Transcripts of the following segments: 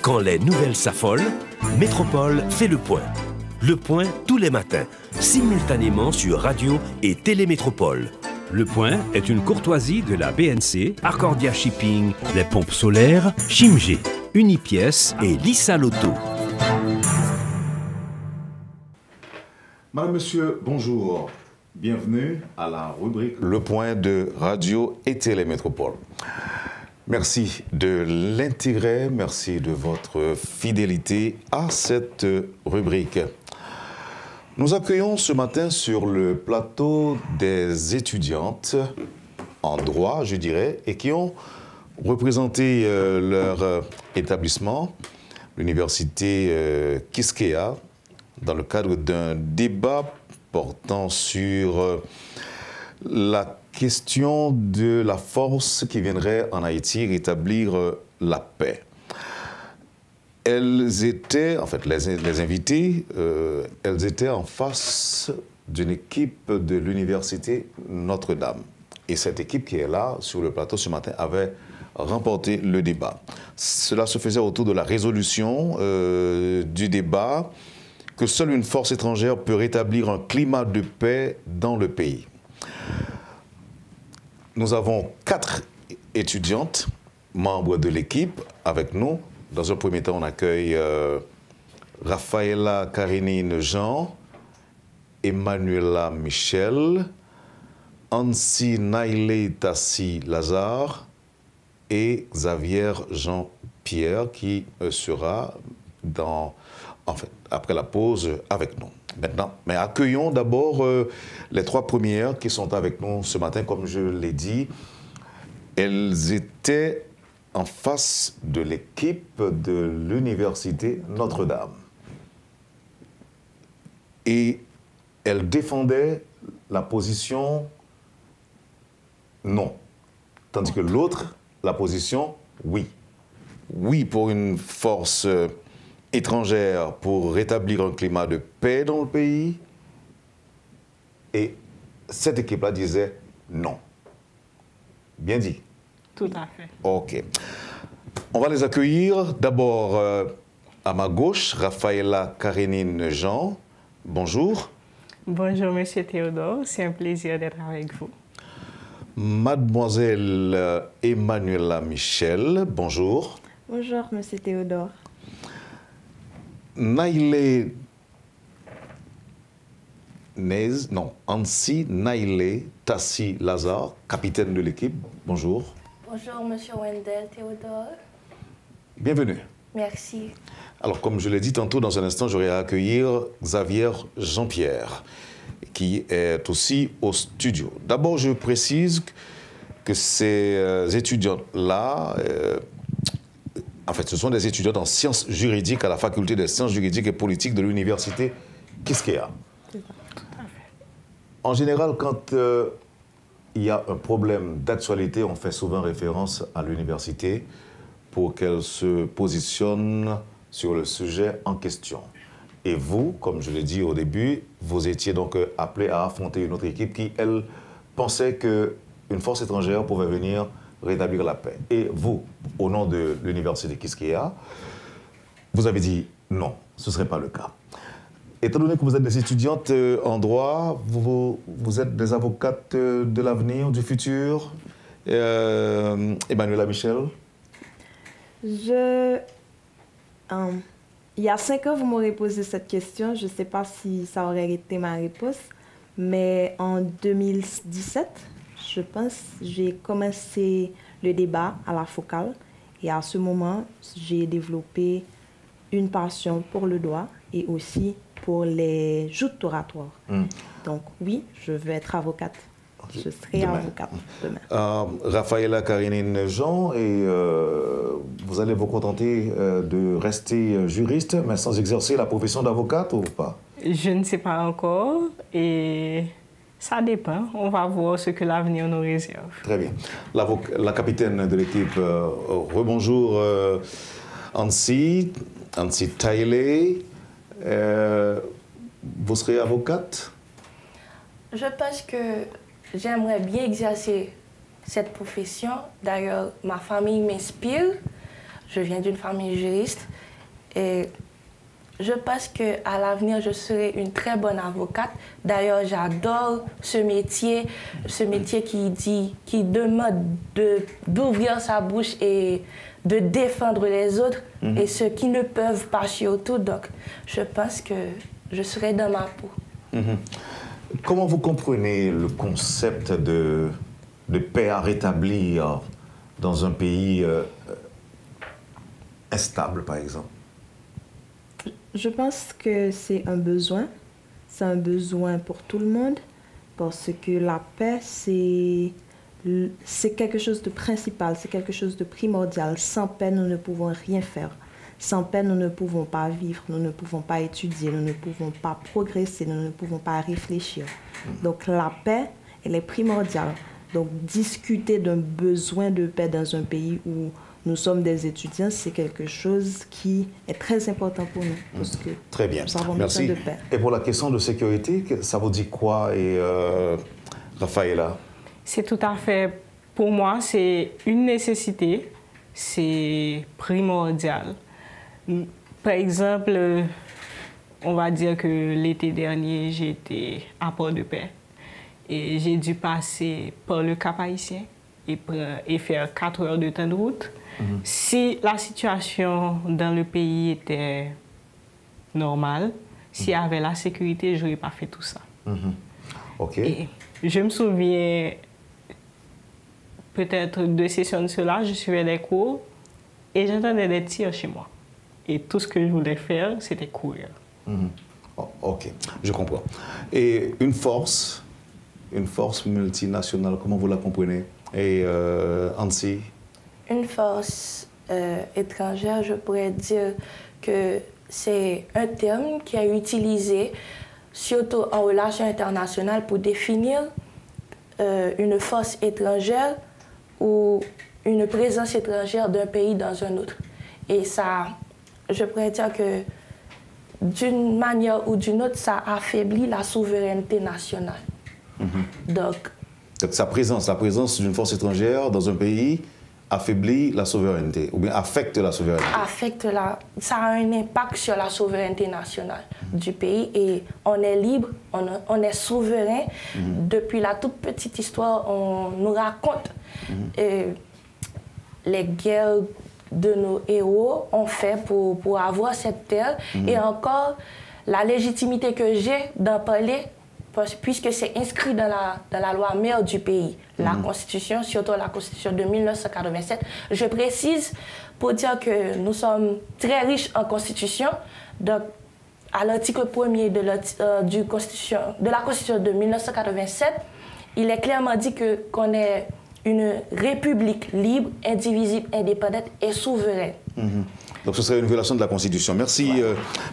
Quand les nouvelles s'affolent, Métropole fait le point. Le point tous les matins, simultanément sur Radio et Télémétropole. Le point est une courtoisie de la BNC, Arcordia Shipping, les pompes solaires, Chimgé, Unipièces et Lissa Lotto. Madame, Monsieur, bonjour. Bienvenue à la rubrique Le Point de Radio et Télémétropole. Merci de l'intérêt, merci de votre fidélité à cette rubrique. Nous accueillons ce matin sur le plateau des étudiantes en droit, je dirais, et qui ont représenté leur établissement, l'université Quisqueya, dans le cadre d'un débat portant sur la question de la force qui viendrait en Haïti rétablir la paix. Elles étaient, en fait, les invités, elles étaient en face d'une équipe de l'université Notre-Dame. Et cette équipe qui est là, sur le plateau ce matin, avait remporté le débat. Cela se faisait autour de la résolution du débat que seule une force étrangère peut rétablir un climat de paix dans le pays. Nous avons 4 étudiantes, membres de l'équipe, avec nous. Dans un premier temps, on accueille Rafaela Karinine Jean, Emmanuela Michel, Ansi Naïle Tassi Lazare et Xavier Jean-Pierre qui sera après la pause avec nous. Maintenant, mais accueillons d'abord les 3 premières qui sont avec nous ce matin. Comme je l'ai dit, elles étaient en face de l'équipe de l'université Notre-Dame. Et elles défendaient la position non, tandis que l'autre, la position oui. Oui pour une force étrangère pour rétablir un climat de paix dans le pays. Et cette équipe-là disait non. Bien dit. Tout à fait. OK. On va les accueillir. D'abord, à ma gauche, Rafaela Karinine Jean. Bonjour. Bonjour, Monsieur Théodore. C'est un plaisir d'être avec vous. Mademoiselle Emmanuela Michel. Bonjour. Bonjour, Monsieur Théodore. Ansi Naïle Tassi Lazare, capitaine de l'équipe. Bonjour. Bonjour, Monsieur Wendell Théodore. Bienvenue. Merci. Alors, comme je l'ai dit tantôt, dans un instant, j'aurai à accueillir Xavier Jean-Pierre, qui est aussi au studio. D'abord, je précise que ces étudiants-là, en fait, ce sont des étudiants en sciences juridiques à la faculté des sciences juridiques et politiques de l'université Quisqueya. En général, quand il y a un problème d'actualité, on fait souvent référence à l'université pour qu'elle se positionne sur le sujet en question. Et vous, comme je l'ai dit au début, vous étiez donc appelé à affronter une autre équipe qui, elle, pensait qu'une force étrangère pouvait venir rétablir la paix. Et vous, au nom de l'université Quisqueya, vous avez dit non, ce ne serait pas le cas. Étant donné que vous êtes des étudiantes en droit, vous êtes des avocates de l'avenir, du futur. Emmanuela Michel. Il y a 5 ans, vous m'aurez posé cette question. Je ne sais pas si ça aurait été ma réponse. Mais en 2017, je pense, j'ai commencé le débat à la Focale. Et à ce moment, j'ai développé une passion pour le droit et aussi pour les joutes oratoires. Donc oui, je veux être avocate. Je serai avocate demain. Rafaela Karinine Jean, et vous allez vous contenter de rester juriste, mais sans exercer la profession d'avocate ou pas? Je ne sais pas encore et ça dépend. On va voir ce que l'avenir nous réserve. Très bien. La capitaine de l'équipe, rebonjour Ansi Taïle. Vous serez avocate? Je pense que j'aimerais bien exercer cette profession. D'ailleurs, ma famille m'inspire. je viens d'une famille juriste et je pense qu'à l'avenir, je serai une très bonne avocate. D'ailleurs, j'adore ce métier qui demande d'ouvrir sa bouche et de défendre les autres et ceux qui ne peuvent pas surtout. Donc, je pense que je serai dans ma peau. Comment vous comprenez le concept de paix à rétablir dans un pays instable, par exemple? Je pense que c'est un besoin pour tout le monde, parce que la paix, c'est quelque chose de principal, c'est quelque chose de primordial. Sans paix, nous ne pouvons rien faire. Sans paix, nous ne pouvons pas vivre, nous ne pouvons pas étudier, nous ne pouvons pas progresser, nous ne pouvons pas réfléchir. Donc la paix, elle est primordiale. Donc discuter d'un besoin de paix dans un pays où nous sommes des étudiants, c'est quelque chose qui est très important pour nous. Parce que très bien, nous avons merci. besoin de paix. Et pour la question de sécurité, ça vous dit quoi, et Rafaela? C'est tout à fait, pour moi, c'est une nécessité, c'est primordial. Par exemple, on va dire que l'été dernier, j'étais à Port-de-Paix et j'ai dû passer par le Cap-Haïtien et faire 4 heures de temps de route. Si la situation dans le pays était normale, s'il y avait la sécurité, je n'aurais pas fait tout ça. OK. Et je me souviens, peut-être 2 sessions de cela, je suivais des cours et j'entendais des tirs chez moi. Et tout ce que je voulais faire, c'était courir. Oh, OK, je comprends. Et une force multinationale, comment vous la comprenez? Et Ansi? Une force étrangère, je pourrais dire que c'est un terme qui est utilisé surtout en relations internationales pour définir une force étrangère ou une présence étrangère d'un pays dans un autre. Et ça, je pourrais dire que d'une manière ou d'une autre, ça affaiblit la souveraineté nationale. Donc, sa présence d'une force étrangère dans un pays affaiblit la souveraineté, ou bien affecte la souveraineté. Ça a un impact sur la souveraineté nationale du pays et on est libre, on est souverain. Depuis la toute petite histoire, on nous raconte les guerres de nos héros ont fait pour avoir cette terre. Et encore, la légitimité que j'ai d'en parler, puisque c'est inscrit dans la loi mère du pays, la Constitution, surtout la Constitution de 1987. Je précise pour dire que nous sommes très riches en Constitution. Donc, à l'article 1er de la Constitution de 1987, il est clairement dit qu'on est une république libre, indivisible, indépendante et souveraine. Donc ce serait une violation de la Constitution. Merci,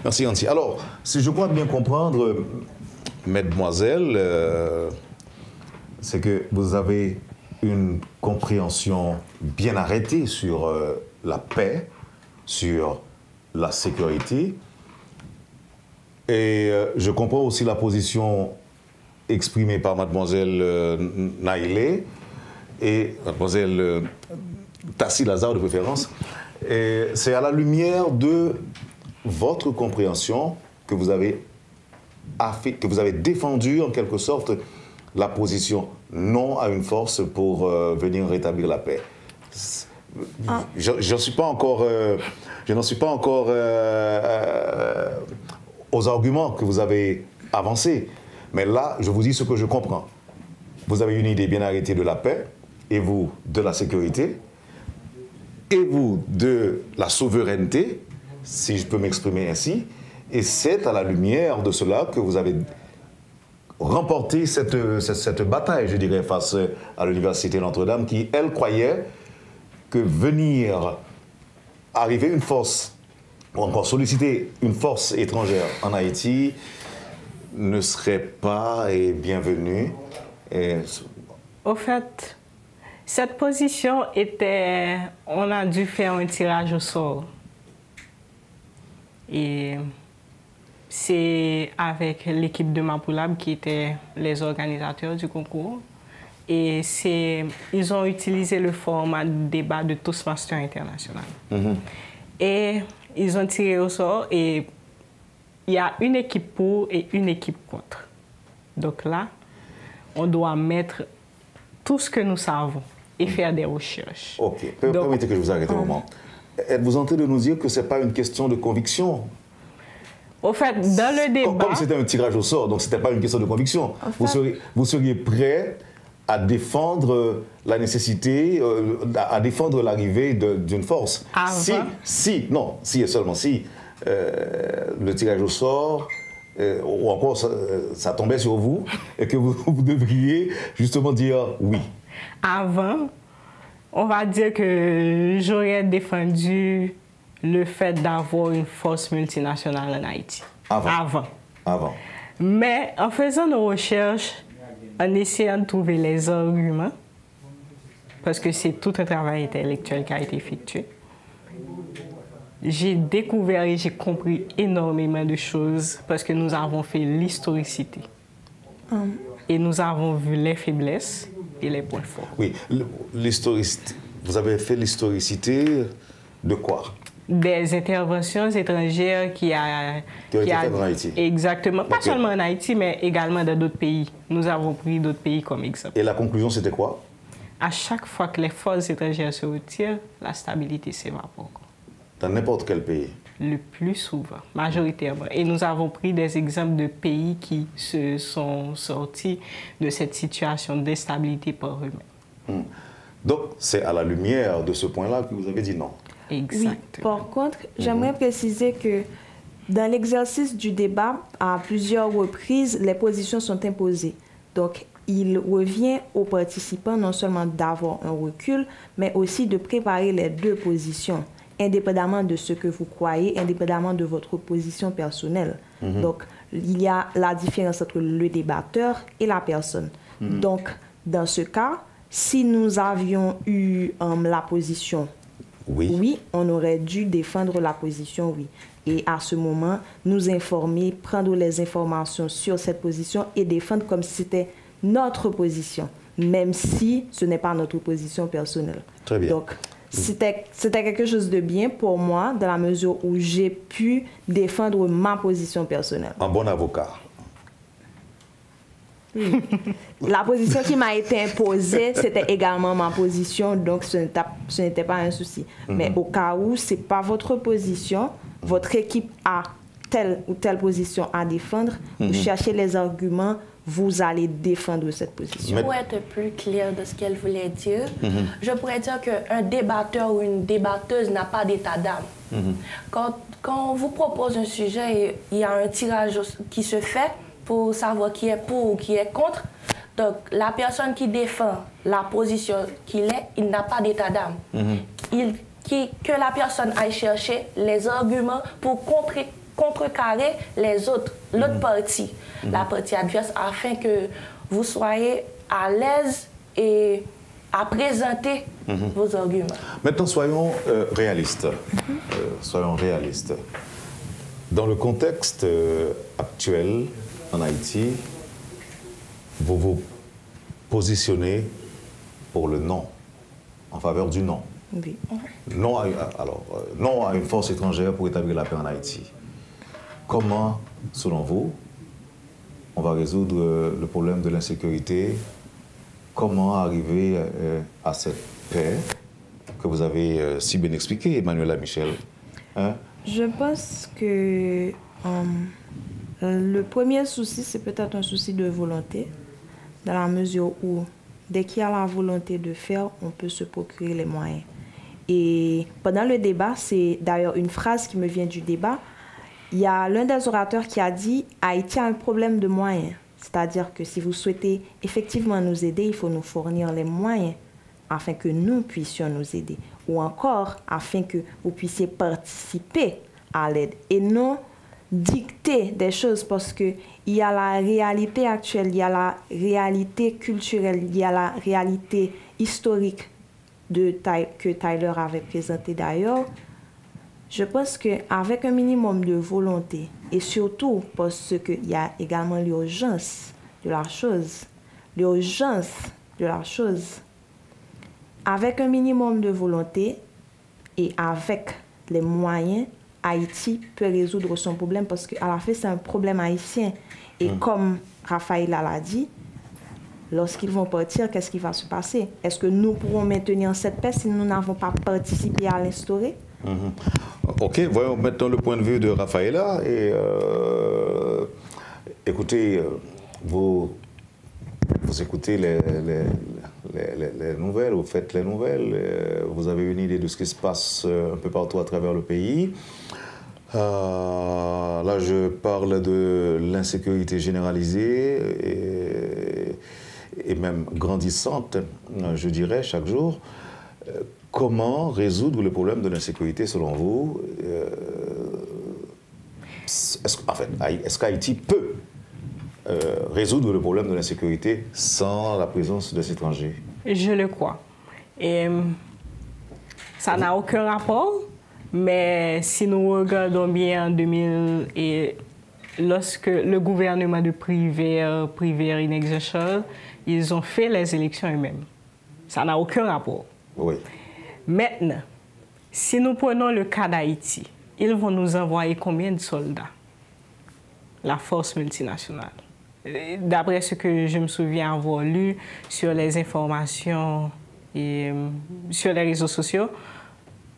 merci Anti. Alors, si je crois bien comprendre, mesdemoiselles, c'est que vous avez une compréhension bien arrêtée sur la paix, sur la sécurité. Et je comprends aussi la position exprimée par mademoiselle Naïlé et mademoiselle Tassi Lazare de préférence. C'est à la lumière de votre compréhension que vous avez défendu en quelque sorte la position non à une force pour venir rétablir la paix. Je n'en suis pas encore aux arguments que vous avez avancés, mais là, je vous dis ce que je comprends. Vous avez une idée bien arrêtée de la paix, et vous de la sécurité, et vous de la souveraineté, si je peux m'exprimer ainsi, et c'est à la lumière de cela que vous avez remporté cette bataille, je dirais, face à l'Université Notre-Dame, qui, elle, croyait que arriver une force, ou encore solliciter une force étrangère en Haïti, ne serait pas bienvenue. Au fait, cette position était... On a dû faire un tirage au sort. Et c'est avec l'équipe de Mapoulab qui étaient les organisateurs du concours. Et ils ont utilisé le format de débat de Toastmasters International. Et ils ont tiré au sort et il y a une équipe pour et une équipe contre. Donc là, on doit mettre tout ce que nous savons et faire des recherches. OK. Permettez que je vous arrête un moment. Êtes-vous en train de nous dire que ce n'est pas une question de conviction? Au fait, dans le débat... Comme c'était un tirage au sort, donc ce n'était pas une question de conviction. Vous seriez prêt à défendre la nécessité, à défendre l'arrivée d'une force. Si et seulement si, le tirage au sort, ou encore ça tombait sur vous, et que vous devriez justement dire oui. Avant, on va dire que j'aurais défendu le fait d'avoir une force multinationale en Haïti. Avant. Mais en faisant nos recherches, en essayant de trouver les arguments, parce que c'est tout un travail intellectuel qui a été effectué, j'ai découvert et j'ai compris énormément de choses parce que nous avons fait l'historicité. Et nous avons vu les faiblesses et les points forts. Oui, l'historicité. Vous avez fait l'historicité de quoi? Des interventions étrangères qui ont été faites en Haïti. Exactement. Pas seulement en Haïti, mais également dans d'autres pays. Nous avons pris d'autres pays comme exemple. Et la conclusion, c'était quoi? À chaque fois que les forces étrangères se retirent, la stabilité s'évapore. Dans n'importe quel pays? Le plus souvent, majoritairement. Et nous avons pris des exemples de pays qui se sont sortis de cette situation d'instabilité par eux-mêmes. Donc, c'est à la lumière de ce point-là que vous avez dit non? Exactement. Oui. Par contre, j'aimerais préciser que dans l'exercice du débat, à plusieurs reprises, les positions sont imposées. Donc, il revient aux participants non seulement d'avoir un recul, mais aussi de préparer les deux positions, indépendamment de ce que vous croyez, indépendamment de votre position personnelle. Donc, il y a la différence entre le débatteur et la personne. Donc, dans ce cas, si nous avions eu la position oui, on aurait dû défendre la position oui. Et à ce moment, nous informer, prendre les informations sur cette position et défendre comme si c'était notre position, même si ce n'est pas notre position personnelle. Très bien. Donc, c'était quelque chose de bien pour moi, dans la mesure où j'ai pu défendre ma position personnelle. Un bon avocat. La position qui m'a été imposée, c'était également ma position, donc ce n'était pas un souci. Mais au cas où ce n'est pas votre position, votre équipe a telle ou telle position à défendre, vous cherchez les arguments, vous allez défendre cette position. Pour être plus clair de ce qu'elle voulait dire, je pourrais dire qu'un débatteur ou une débatteuse n'a pas d'état d'âme. Quand on vous propose un sujet et il y a un tirage qui se fait, pour savoir qui est pour ou qui est contre. Donc, la personne qui défend la position qu'il est, il n'a pas d'état d'âme. Que la personne aille chercher les arguments pour contrecarrer l'autre partie, la partie adverse, afin que vous soyez à l'aise et à présenter vos arguments. Maintenant, soyons réalistes. Soyons réalistes. Dans le contexte actuel, en Haïti, vous vous positionnez pour le non, en faveur du non. Oui. Non à une force étrangère pour établir la paix en Haïti. Comment, selon vous, on va résoudre le problème de l'insécurité? Comment arriver à cette paix que vous avez si bien expliquée, Emmanuela Michel? Je pense que le premier souci, c'est peut-être un souci de volonté, dans la mesure où, dès qu'il y a la volonté de faire, on peut se procurer les moyens. Et pendant le débat, c'est d'ailleurs une phrase qui me vient du débat, il y a l'un des orateurs qui a dit « Haïti a un problème de moyens ». C'est-à-dire que si vous souhaitez effectivement nous aider, il faut nous fournir les moyens afin que nous puissions nous aider. Ou encore, afin que vous puissiez participer à l'aide et non dicter des choses, parce qu'il y a la réalité actuelle, il y a la réalité culturelle, il y a la réalité historique que Tyler avait présenté d'ailleurs. Je pense qu'avec un minimum de volonté, et surtout parce qu'il y a également l'urgence de la chose, l'urgence de la chose. Avec un minimum de volonté et avec les moyens, Haïti peut résoudre son problème parce qu'à la fin, c'est un problème haïtien. Et comme Raphaël l'a dit, lorsqu'ils vont partir, qu'est-ce qui va se passer? Est-ce que nous pourrons maintenir cette paix si nous n'avons pas participé à l'instaurer? Ok, voyons maintenant le point de vue de Raphaëla. Et écoutez, vous écoutez les nouvelles, vous faites les nouvelles, vous avez une idée de ce qui se passe un peu partout à travers le pays. Là, je parle de l'insécurité généralisée et même grandissante, je dirais, chaque jour. Comment résoudre le problème de l'insécurité selon vous? Est-ce qu'Haïti peut résoudre le problème de l'insécurité sans la présence des étrangers? Je le crois. Et ça n'a aucun rapport, mais si nous regardons bien en 2000, et lorsque le gouvernement de Prévert-Inexochol, ils ont fait les élections eux-mêmes. Ça n'a aucun rapport. Oui. Maintenant, si nous prenons le cas d'Haïti, ils vont nous envoyer combien de soldats? La force multinationale. D'après ce que je me souviens avoir lu sur les informations et sur les réseaux sociaux,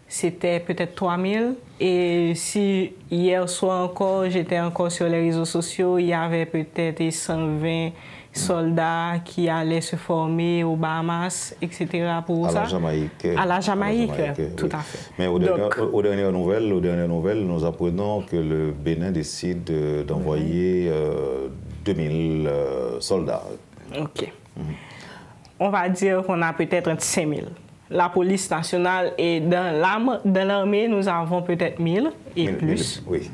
c'était peut-être 3000. Et si hier soir encore, j'étais encore sur les réseaux sociaux, il y avait peut-être 120 soldats qui allaient se former aux Bahamas, etc. pour ça. À la Jamaïque. À la Jamaïque, tout à fait. Mais aux dernières nouvelles, nous apprenons que le Bénin décide d'envoyer 2000 soldats. OK. On va dire qu'on a peut-être 5000. La police nationale et dans l'armée, nous avons peut-être 1000 et plus. Oui.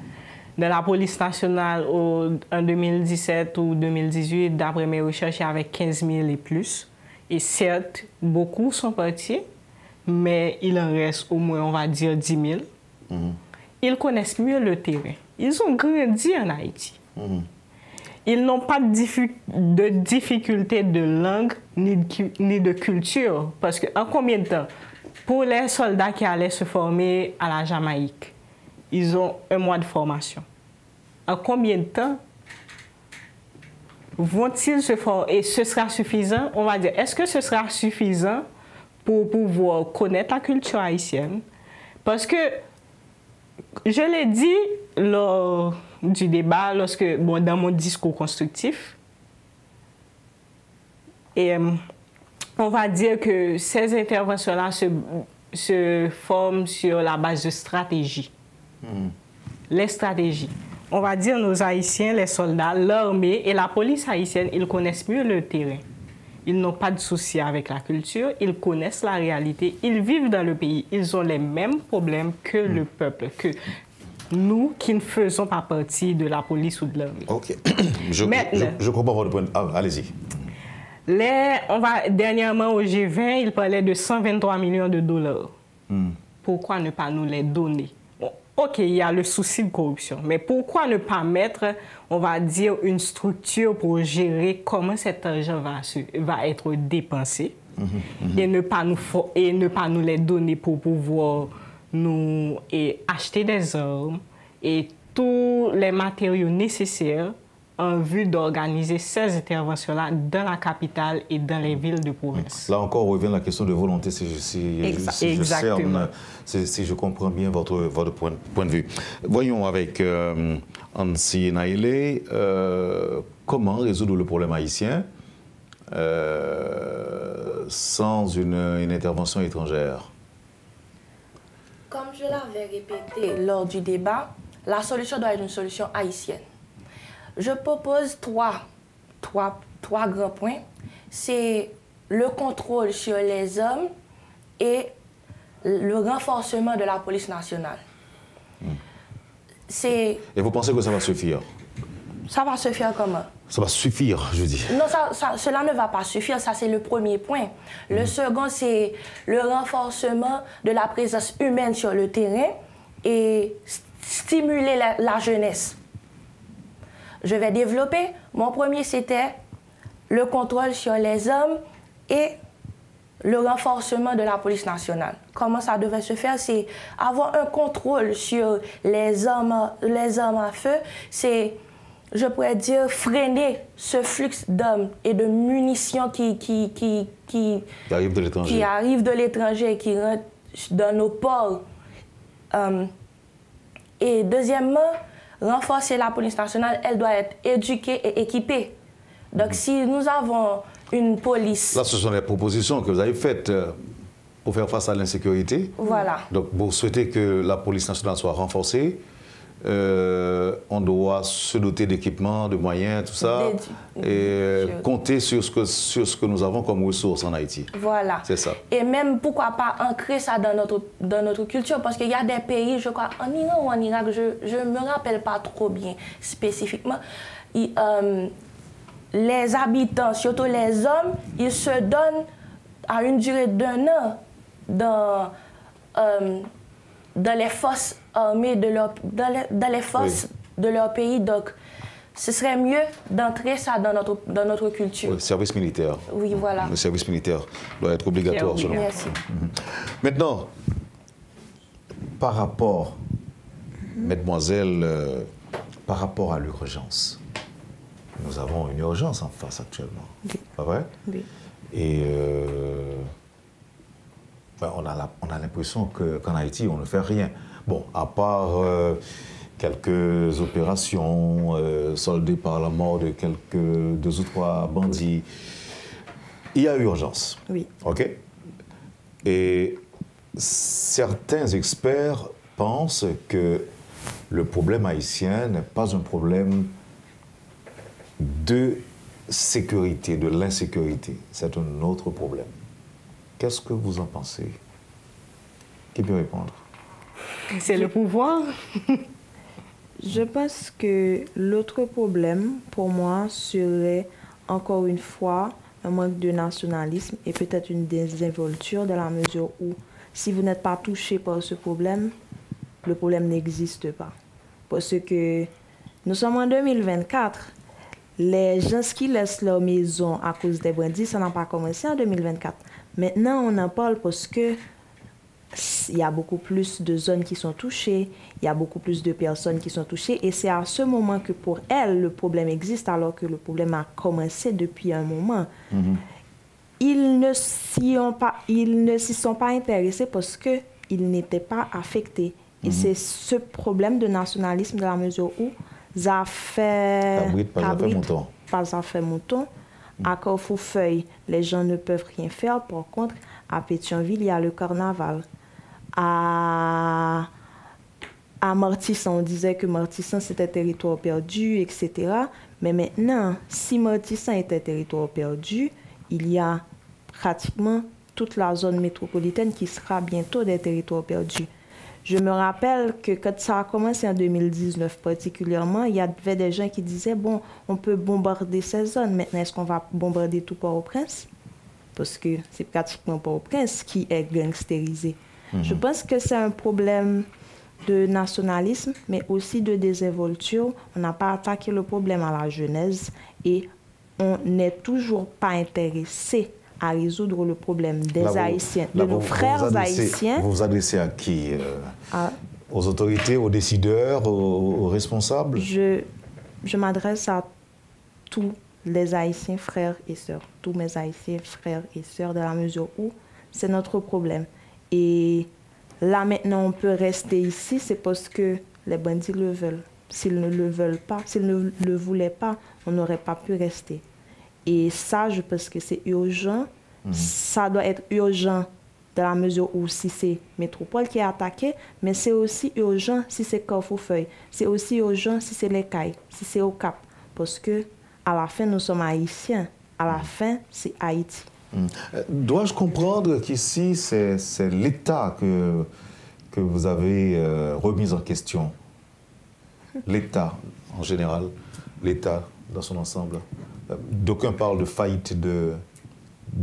Dans la police nationale, en 2017 ou 2018, d'après mes recherches, il y avait 15 000 et plus. Et certes, beaucoup sont partis, mais il en reste au moins, on va dire, 10 000. Ils connaissent mieux le terrain. Ils ont grandi en Haïti. Ils n'ont pas de difficulté de langue ni de culture. Parce qu'en combien de temps? Pour les soldats qui allaient se former à la Jamaïque, ils ont 1 mois de formation. En combien de temps vont-ils se former? Et ce sera suffisant, on va dire, est-ce que ce sera suffisant pour pouvoir connaître la culture haïtienne? Parce que, je l'ai dit lors du débat, dans mon discours constructif, et on va dire que ces interventions-là se forment sur la base de stratégies. Les stratégies. On va dire nos Haïtiens, les soldats, l'armée et la police haïtienne, ils connaissent mieux le terrain. Ils n'ont pas de soucis avec la culture, ils connaissent la réalité, ils vivent dans le pays, ils ont les mêmes problèmes que le peuple, que nous qui ne faisons pas partie de la police ou de l'armée. OK. Je comprends votre point. Allez-y. Dernièrement, au G20, ils parlaient de 123 millions de dollars. Pourquoi ne pas nous les donner? OK, il y a le souci de corruption, mais pourquoi ne pas mettre, on va dire, une structure pour gérer comment cet argent va être dépensé et ne pas nous les donner pour pouvoir nous acheter des armes et tous les matériaux nécessaires en vue d'organiser ces interventions-là dans la capitale et dans les villes de province. Là encore, on revient à la question de volonté, si je comprends bien votre point de vue. Voyons avec Ansi Naïlé, comment résoudre le problème haïtien sans une intervention étrangère? Comme je l'avais répété lors du débat, la solution doit être une solution haïtienne. Je propose trois grands points. C'est le contrôle sur les hommes et le renforcement de la police nationale. Et vous pensez que ça va suffire? Ça va suffire comment? Ça va suffire, je dis. Non, cela ne va pas suffire, ça c'est le premier point. Le second, c'est le renforcement de la présence humaine sur le terrain et stimuler la jeunesse. Je vais développer. Mon premier, c'était le contrôle sur les hommes et le renforcement de la police nationale. Comment ça devait se faire? C'est avoir un contrôle sur les armes à feu, c'est, je pourrais dire, freiner ce flux d'armes et de munitions qui arrivent de l'étranger. Qui arrivent de l'étranger, qui rentrent dans nos ports. Et deuxièmement, renforcer la police nationale, elle doit être éduquée et équipée. Donc si nous avons une police... Là, ce sont les propositions que vous avez faites pour faire face à l'insécurité. Voilà. Donc vous souhaitez que la police nationale soit renforcée. On doit se doter d'équipements, de moyens, tout ça, et compter sur ce que nous avons comme ressources en Haïti. Voilà. C'est ça. Et même, pourquoi pas ancrer ça dans notre culture, parce qu'il y a des pays, je crois, en Iran ou en Irak, je ne me rappelle pas trop bien spécifiquement, les habitants, surtout les hommes, ils se donnent à une durée d'1 an dans les forces armées dans les forces de leur pays. Donc, ce serait mieux d'entrer ça dans notre culture. Oui, service militaire. Oui, voilà. Le service militaire doit être obligatoire, selon moi. Merci. Maintenant, par rapport, mesdemoiselles, par rapport à l'urgence, nous avons une urgence en face actuellement. Oui. Pas vrai? Oui. Et on a l'impression qu'en Haïti, on ne fait rien. Bon, à part quelques opérations soldées par la mort de quelques 2 ou 3 bandits, il y a urgence. Oui. OK? Et certains experts pensent que le problème haïtien n'est pas un problème de sécurité, de l'insécurité. C'est un autre problème. Qu'est-ce que vous en pensez? Qui peut répondre? C'est le pouvoir. Je pense que l'autre problème, pour moi, serait, encore une fois, un manque de nationalisme et peut-être une désinvolture dans la mesure où, si vous n'êtes pas touché par ce problème, le problème n'existe pas. Parce que nous sommes en 2024. Les gens qui laissent leur maison à cause des bandits, ça n'a pas commencé en 2024. Maintenant, on en parle parce que il y a beaucoup plus de zones qui sont touchées, il y a beaucoup plus de personnes qui sont touchées, et c'est à ce moment que pour elles, le problème existe, alors que le problème a commencé depuis un moment. Mm-hmm. Ils ne s'y sont pas intéressés parce qu'ils n'étaient pas affectés. Mm-hmm. Et c'est ce problème de nationalisme dans la mesure où ça fait mouton. À Carrefour-Feuille, les gens ne peuvent rien faire. Par contre, à Pétionville, il y a le carnaval. À Martissant, on disait que Martissant, c'était territoire perdu, etc. Mais maintenant, si Martissant était territoire perdu, il y a pratiquement toute la zone métropolitaine qui sera bientôt des territoires perdus. Je me rappelle que quand ça a commencé en 2019 particulièrement, il y avait des gens qui disaient, bon, on peut bombarder ces zones. Maintenant, est-ce qu'on va bombarder tout Port-au-Prince? Parce que c'est pratiquement Port-au-Prince qui est gangstérisé. Mm-hmm. Je pense que c'est un problème de nationalisme, mais aussi de désinvolture. On n'a pas attaqué le problème à la genèse et on n'est toujours pas intéressé à résoudre le problème des Haïtiens, de nos frères haïtiens. Vous vous adressez à qui? Aux autorités, aux décideurs, aux responsables? Je m'adresse à tous les Haïtiens frères et sœurs, tous mes Haïtiens frères et sœurs, dans la mesure où c'est notre problème. Et là, maintenant, on peut rester ici, c'est parce que les bandits le veulent. S'ils ne le veulent pas, s'ils ne le voulaient pas, on n'aurait pas pu rester. Et ça, je pense que c'est urgent. Mmh. Ça doit être urgent dans la mesure où si c'est Métropole qui est attaquée, mais c'est aussi urgent si c'est Carrefour-Feuille. C'est aussi urgent si c'est les Cailles, si c'est au Cap. Parce que à la fin, nous sommes haïtiens. À la fin, c'est Haïti. Mmh. Dois-je comprendre qu'ici, c'est l'État que vous avez remis en question? L'État, en général, l'État dans son ensemble. D'aucuns parlent de faillite de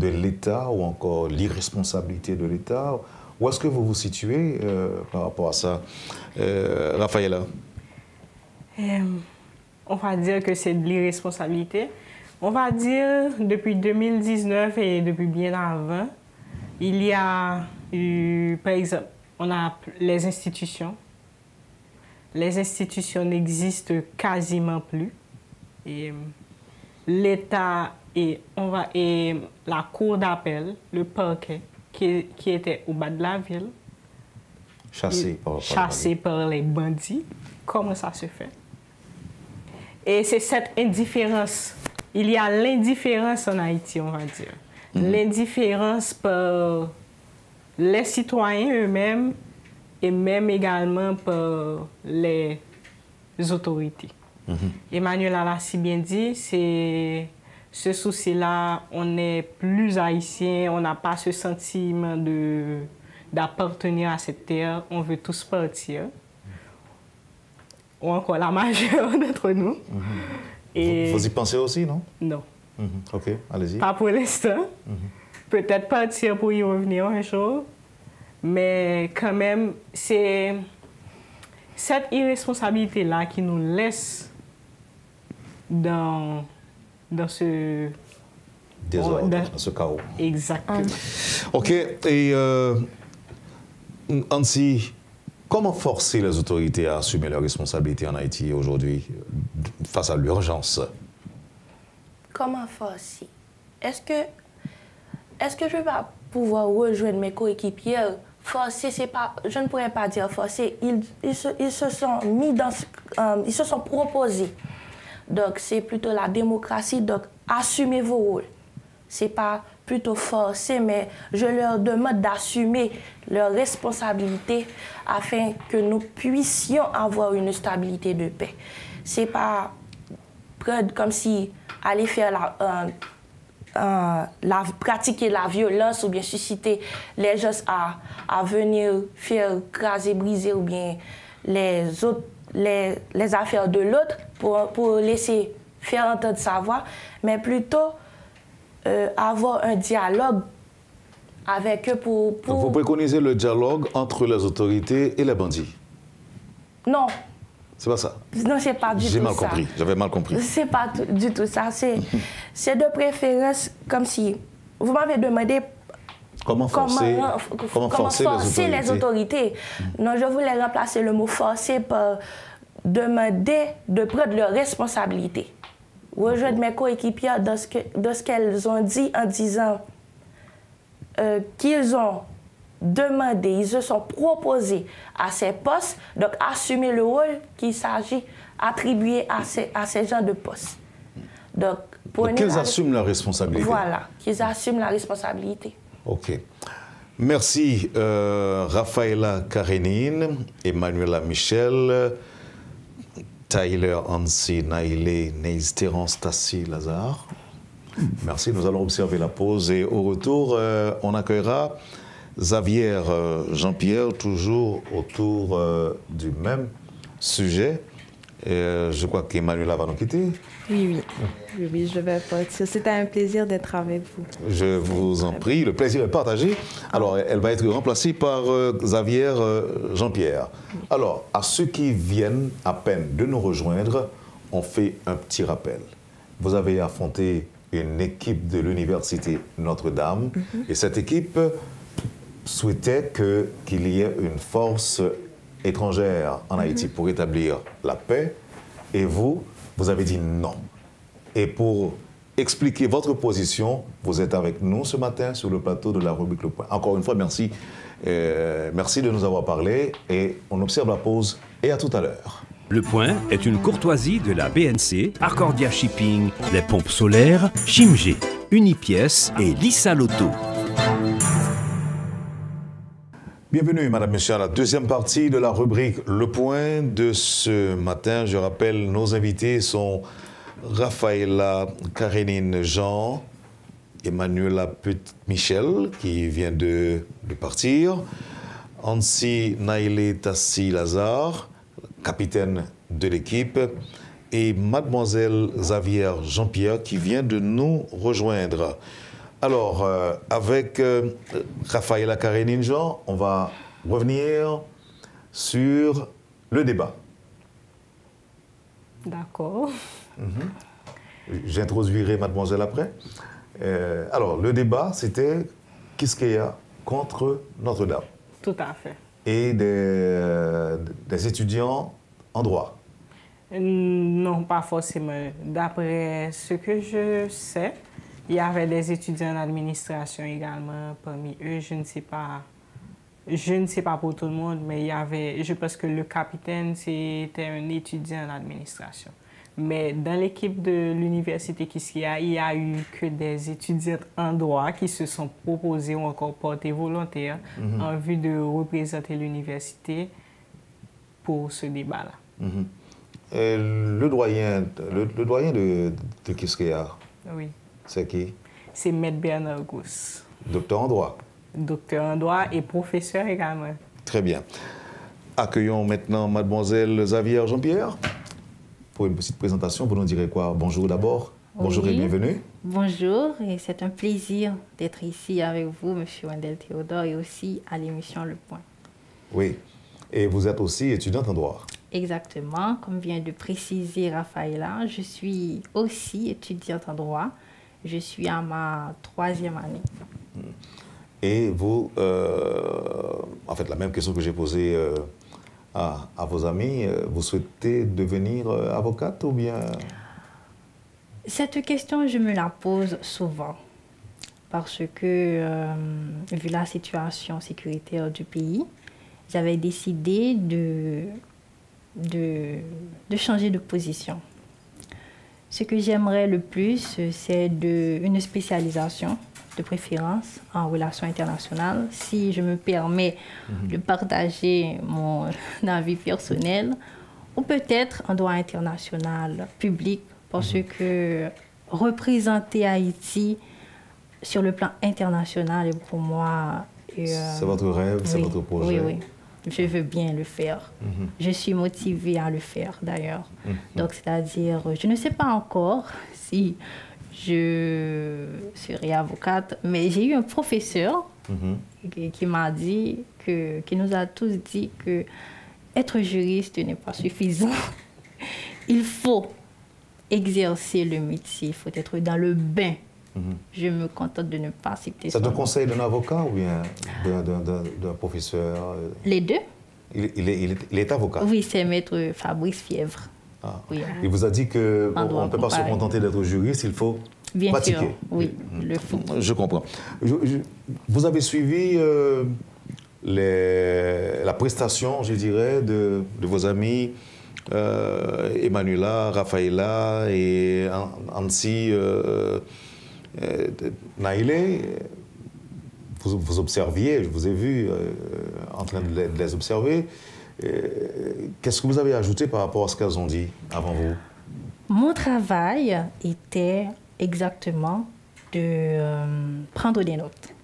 l'État ou encore l'irresponsabilité de l'État. Où est-ce que vous vous situez par rapport à ça, Raphaëlla? On va dire que c'est de l'irresponsabilité. On va dire depuis 2019 et depuis bien avant, il y a eu, par exemple, on a les institutions. Les institutions n'existent quasiment plus. Et l'État et la cour d'appel, le parquet, qui était au bas de la ville, chassé par les bandits. Comment ça se fait? Et c'est cette indifférence. Il y a l'indifférence en Haïti, on va dire. L'indifférence par les citoyens eux-mêmes et même également par les autorités. Emmanuel l'a si bien dit, c'est ce souci-là, on n'est plus haïtien, on n'a pas ce sentiment d'appartenir à cette terre, on veut tous partir. Ou encore la majeure d'entre nous. Et vous y pensez aussi, non? Non. OK, allez-y. Pas pour l'instant. Peut-être partir pour y revenir un jour. Mais quand même, c'est cette irresponsabilité-là qui nous laisse dans ce désordre, dans ce chaos. Exactement. OK. Et Ansi, comment forcer les autorités à assumer leurs responsabilités en Haïti aujourd'hui face à l'urgence? Comment forcer? Est-ce que je vais pouvoir rejoindre mes coéquipiers? Forcer, c'est pas, je ne pourrais pas dire forcer. Ils se sont mis dans, ils se sont proposés. Donc c'est plutôt la démocratie. Donc assumez vos rôles. C'est pas plutôt forcer, mais je leur demande d'assumer leurs responsabilités afin que nous puissions avoir une stabilité de paix. C'est pas prendre comme si aller faire pratiquer la violence ou bien susciter les gens à venir faire craser, briser ou bien les affaires de l'autre pour laisser faire entendre sa voix, mais plutôt avoir un dialogue avec eux pour... Vous préconisez le dialogue entre les autorités et les bandits? Non. C'est pas ça? Non, c'est pas du tout ça. J'ai mal compris, j'avais mal compris. C'est pas du tout ça. C'est de préférence comme si... Vous m'avez demandé comment forcer les autorités. Non, je voulais remplacer le mot forcer par demander de prendre leurs responsabilités. Rejoindre mes coéquipiers dans ce qu'elles ont dit en disant qu'ils ont demandé, ils se sont proposés à ces postes, donc assumer le rôle qu'il s'agit attribué à ces gens de postes. Donc qu'ils assument la responsabilité. Voilà, qu'ils assument la responsabilité. OK. Merci Rafaela Karenine, Emmanuela Michel, Tyler Ansi, Naïlé, Neis Terence, Tassi, Lazare. Merci, nous allons observer la pause et au retour, on accueillera Xavier Jean-Pierre, toujours autour du même sujet. Je crois qu'Emmanuela va nous quitter. Oui, je vais partir. C'était un plaisir d'être avec vous. Je vous en prie, le plaisir est partagé. Alors, elle va être remplacée par Xavier Jean-Pierre. Alors, à ceux qui viennent à peine de nous rejoindre, on fait un petit rappel. Vous avez affronté une équipe de l'Université Notre-Dame et cette équipe souhaitait qu'il y ait une force étrangère en Haïti pour établir la paix. Et vous avez dit non. Et pour expliquer votre position, vous êtes avec nous ce matin sur le plateau de la rubrique Le Point. Encore une fois, merci. Merci de nous avoir parlé et on observe la pause et à tout à l'heure. Le Point est une courtoisie de la BNC, Arcordia Shipping, les pompes solaires, Chimgé, Unipièce et Lissa Loto. Bienvenue, Madame, Monsieur, à la deuxième partie de la rubrique Le Point de ce matin. Je rappelle, nos invités sont Rafaela Karenine Jean, Emmanuela Michel, qui vient de partir, Ansi Naïlé Tassi Lazare, capitaine de l'équipe, et Mademoiselle Xavier Jean-Pierre, qui vient de nous rejoindre. Alors, avec Rafaela Karenine Jean, on va revenir sur le débat. D'accord. J'introduirai mademoiselle après. Alors, le débat, c'était Quisqueya contre Notre-Dame. Tout à fait. Et des étudiants en droit. Non, pas forcément. D'après ce que je sais, il y avait des étudiants en administration également parmi eux. Je ne sais pas pour tout le monde, mais il y avait, je pense que le capitaine, c'était un étudiant en administration. Mais dans l'équipe de l'université Quisqueya, il n'y a eu que des étudiants en droit qui se sont proposés ou encore portés volontaires en vue de représenter l'université pour ce débat-là. Le doyen de Quisqueya, Oui. c'est qui? C'est Maître Bernard Gousse. Docteur en droit. Docteur en droit et professeur également. Très bien. Accueillons maintenant mademoiselle Xavier Jean-Pierre pour une petite présentation. Vous nous direz quoi? Bonjour d'abord. Bonjour Oui. et bienvenue. Bonjour, et c'est un plaisir d'être ici avec vous, M. Wendel Théodore, et aussi à l'émission Le Point. Oui. Et vous êtes aussi étudiante en droit. Exactement, comme vient de préciser Raphaëla, je suis aussi étudiante en droit. Je suis à ma 3e année. Et vous, en fait, la même question que j'ai posée à vos amis, vous souhaitez devenir avocate ou bien... Cette question, je me la pose souvent parce que, vu la situation sécuritaire du pays, j'avais décidé de changer de position. Ce que j'aimerais le plus, c'est une spécialisation, de préférence, en relations internationales. Si je me permets de partager mon avis personnel, ou peut-être en droit international public, parce que représenter Haïti sur le plan international est pour moi... c'est votre rêve, c'est votre projet? Oui, oui. Je veux bien le faire. Je suis motivée à le faire, d'ailleurs. Donc, c'est-à-dire, je ne sais pas encore si je serai avocate, mais j'ai eu un professeur qui m'a dit, qui nous a tous dit que être juriste n'est pas suffisant. Il faut exercer le métier, il faut être dans le bain. Je me contente de ne pas citer ça. C'est un conseil d'un avocat ou bien d'un professeur? Les deux. Il est avocat? Oui, c'est maître Fabrice Fièvre. Ah. Oui. Il vous a dit qu'on ne peut pas se contenter d'être juriste, il faut pratiquer. Sûr, oui, le faut. Je comprends. Vous avez suivi la prestation, je dirais, de vos amis Emmanuela, Raphaëla et Ansi Naïlé. Vous observiez, je vous ai vu en train de les observer. Qu'est-ce que vous avez ajouté par rapport à ce qu'elles ont dit avant vous? Mon travail était exactement de prendre des notes.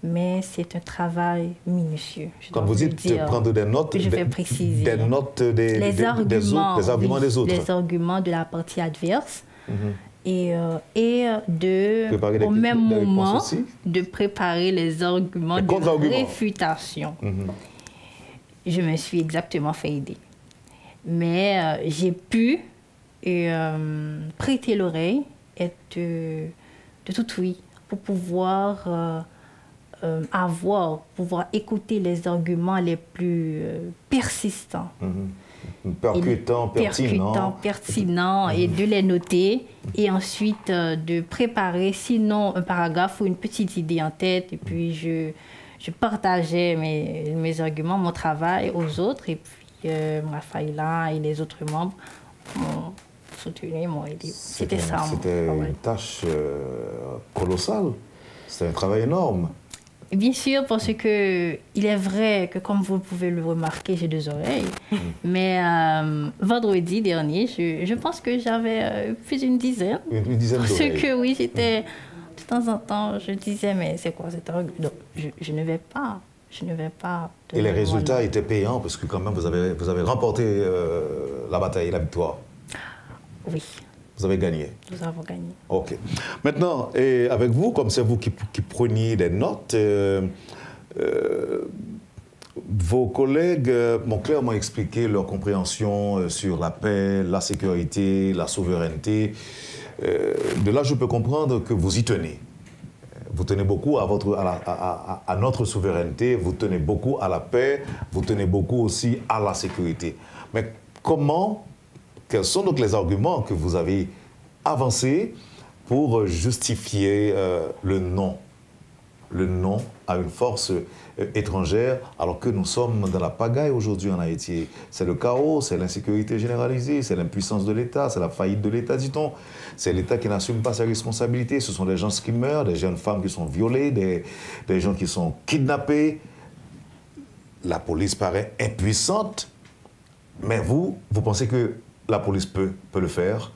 Mais c'est un travail minutieux. Quand vous dites prendre des notes, je vais préciser. Des notes des arguments des autres. Les arguments de la partie adverse. Et au même moment, de préparer les arguments de réfutation. Je me suis exactement fait aider. Mais j'ai pu prêter l'oreille et de tout oui pour pouvoir pouvoir écouter les arguments les plus persistants. Pertinents et de les noter et ensuite de préparer sinon un paragraphe ou une petite idée en tête et puis je partageais mes arguments, mon travail aux autres et puis Raphaëla et les autres membres m'ont soutenu, m'ont aidé. C'était ça. C'était une tâche colossale, c'était un travail énorme. Bien sûr, parce que il est vrai que, comme vous pouvez le remarquer, j'ai 2 oreilles. Mais vendredi dernier, je pense que j'avais plus d'une dizaine. Une dizaine d'oreilles. Parce que oui, j'étais... De temps en temps, je disais, mais c'est quoi cet argument? Donc, je ne vais pas. Et les résultats étaient payants, parce que quand même, vous avez remporté la bataille, la victoire. Oui. Vous avez gagné. Nous avons gagné. OK. Maintenant, et avec vous, comme c'est vous qui preniez des notes, Vos collègues m'ont clairement expliqué leur compréhension sur la paix, la sécurité, la souveraineté. De là, je peux comprendre que vous y tenez. Vous tenez beaucoup à notre souveraineté, vous tenez beaucoup à la paix, vous tenez beaucoup aussi à la sécurité. Mais quels sont donc les arguments que vous avez avancés pour justifier le non à une force étrangère, alors que nous sommes dans la pagaille aujourd'hui en Haïti? C'est le chaos, c'est l'insécurité généralisée, c'est l'impuissance de l'État, c'est la faillite de l'État, dit-on. C'est l'État qui n'assume pas ses responsabilités. Ce sont des gens qui meurent, des jeunes femmes qui sont violées, des gens qui sont kidnappés. La police paraît impuissante, mais vous pensez que la police peut le faire?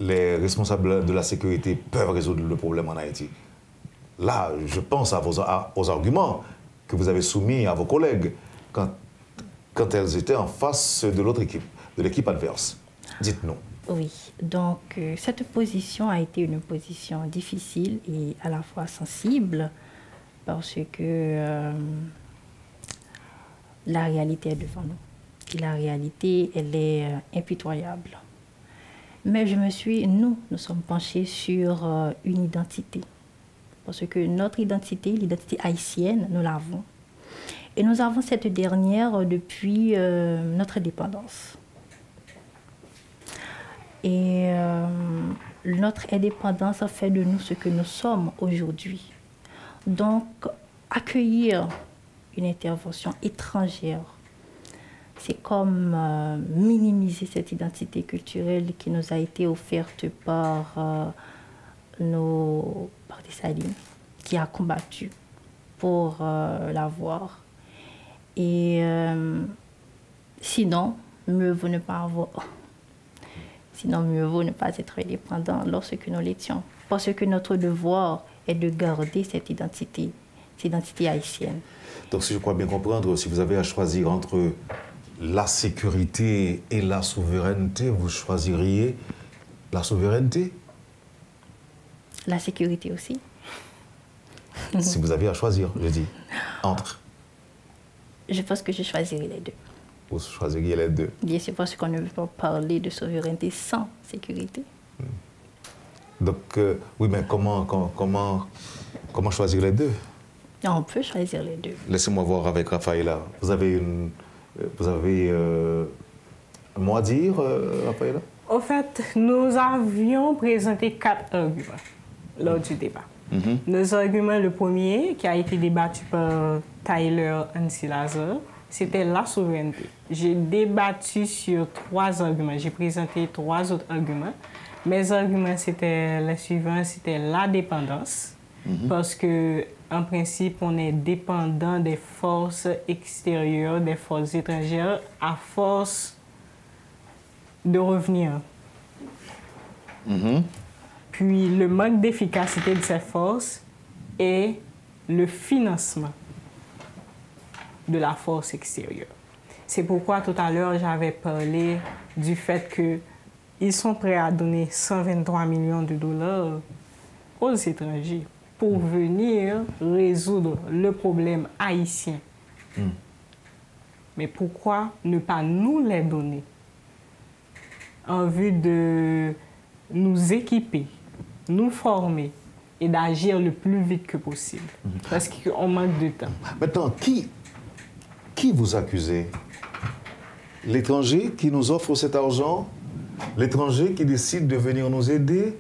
Les responsables de la sécurité peuvent résoudre le problème en Haïti? Là, je pense aux arguments que vous avez soumis à vos collègues quand elles étaient en face de l'autre équipe, de l'équipe adverse. Dites-nous. Oui, donc cette position a été une position difficile et à la fois sensible parce que la réalité est devant nous. Et la réalité, elle est impitoyable. Mais nous sommes penchés sur une identité. Parce que notre identité, l'identité haïtienne, nous l'avons. Et nous avons cette dernière depuis notre indépendance. Et notre indépendance fait de nous ce que nous sommes aujourd'hui. Donc, accueillir une intervention étrangère, c'est comme minimiser cette identité culturelle qui nous a été offerte par des Salines, qui a combattu pour l'avoir. Et sinon, mieux vaut ne pas être indépendant lorsque nous l'étions. Parce que notre devoir est de garder cette identité haïtienne. Donc si je crois bien comprendre, si vous avez à choisir entre la sécurité et la souveraineté, vous choisiriez la souveraineté? La sécurité aussi. Si vous aviez à choisir, je dis, entre. Je pense que je choisirais les deux. Vous choisiriez les deux? Bien sûr, parce qu'on ne peut pas parler de souveraineté sans sécurité. Donc, oui, mais comment comment choisir les deux? On peut choisir les deux. Laissez-moi voir avec Rafaela. Vous avez un mot à dire, Rafaela? Au fait, nous avions présenté 4 arguments lors du débat. Nos arguments, le premier, qui a été débattu par Tyler Ansilazer, c'était la souveraineté. J'ai débattu sur 3 arguments. J'ai présenté 3 autres arguments. Mes arguments, c'était les suivants. C'était la dépendance, parce que en principe, on est dépendant des forces extérieures, des forces étrangères, à force de revenir. Puis le manque d'efficacité de ces forces et le financement de la force extérieure. C'est pourquoi tout à l'heure, j'avais parlé du fait qu'ils sont prêts à donner 123 millions de dollars aux étrangers pour venir résoudre le problème haïtien. Mais pourquoi ne pas nous les donner en vue de nous équiper, nous former et d'agir le plus vite que possible? Parce qu'on manque de temps. Maintenant, qui vous accusez? L'étranger qui nous offre cet argent? L'étranger qui décide de venir nous aider?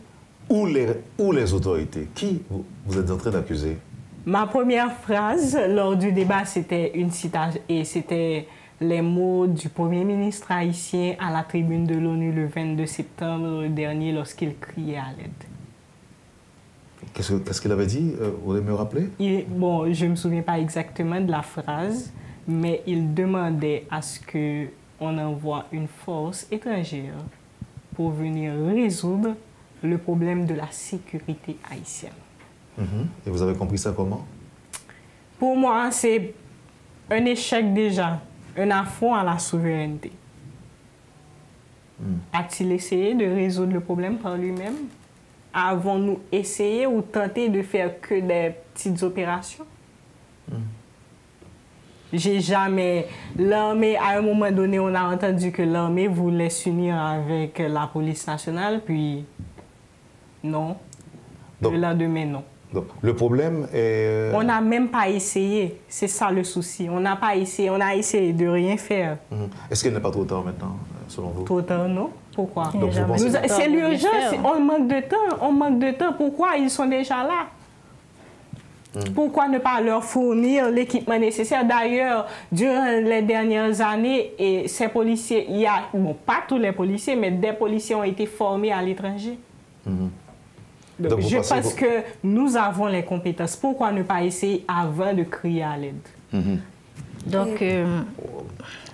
Ou les autorités? Qui vous êtes en train d'accuser? Ma première phrase lors du débat, c'était une citation et c'était les mots du Premier ministre haïtien à la tribune de l'ONU le 22 septembre dernier lorsqu'il criait à l'aide. Qu'est-ce qu'il avait dit? Vous voulez me rappeler? Bon, je ne me souviens pas exactement de la phrase, mais il demandait à ce qu'on envoie une force étrangère pour venir résoudre le problème de la sécurité haïtienne. Et vous avez compris ça comment? Pour moi, c'est un échec déjà, un affront à la souveraineté. A-t-il essayé de résoudre le problème par lui-même? Avons-nous essayé ou tenté de faire que des petites opérations? J'ai jamais... L'armée, à un moment donné, on a entendu que l'armée voulait s'unir avec la police nationale, puis non. Donc, le lendemain, non. Donc, le problème est... On n'a même pas essayé. C'est ça le souci. On n'a pas essayé. On a essayé de rien faire. Est-ce qu'il n'est pas trop tard maintenant, selon vous? Trop tard, non. Pourquoi? Donc, vous pensez... C'est l'urgence. On manque de temps. On manque de temps. Pourquoi ils sont déjà là? Pourquoi ne pas leur fournir l'équipement nécessaire? D'ailleurs, durant les dernières années, et ces policiers, il y a, bon, pas tous les policiers, mais des policiers ont été formés à l'étranger. Donc, je pense que nous avons les compétences. Pourquoi ne pas essayer avant de crier à l'aide? Donc,